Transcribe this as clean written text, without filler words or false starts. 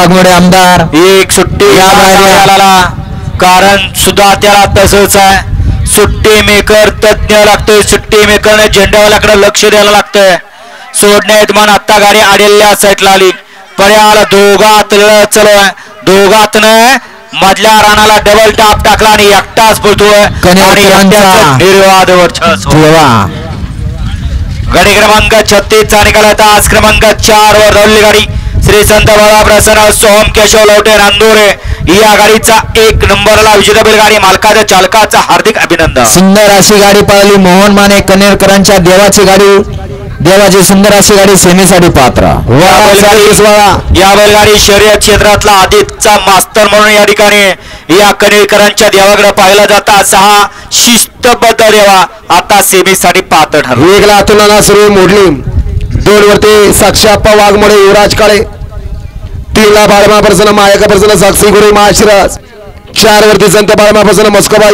वाघमोडे आमदार एक सुट्टी या घ्या कारण सुद्धा त्याला तसंच आहे सुट्टी मेकर तज्ञ लागतोय सुट्टी मेकरने झेंडावाल्याकडे लक्ष द्यायला लागतंय सोडण्यात मन आता गाडी आडेल्या साईडला आली पर्याला दोघात चलो आहे दोघातनं मधल्या रानाला डबल टाप टाकला आणि एकटाच बोलतोय गाडी क्रमांक 36 चा निकाल तास क्रमांक 4 वर रवली गाडी श्री संत बाळा प्रसन्न सोम केशव लवटे नांदुरे या गाडीचा 1 नंबरला विजेता बैलगाडी मालकाच्या चालकाचा हार्दिक अभिनंदन सुंदर अशी गाडी पळाली मोहन माने कनेरकरांच्या देवाची गाडी देवाची सुंदर अशी गाडी सेमीसाठी पात्र या बैलगाडी शर्यत क्षेत्रातला आधीचा मास्तर म्हणून या ठिकाणी या कनेरकरांच्या देवाकडे पाहिला जाता 6 शिस्तबद्ध देवा आता सेमीसाठी पात्र ठरला वेगळा तुलना सुरू मोडली 2 वरती साक्षाप्पा वाघमोडे युवराज काळे 3 ला बाळमा प्रसन्न मायका प्रसन्न साक्षी गुरु महाशिराज 4 वरती संत बाळमा प्रसन्न मस्कोबा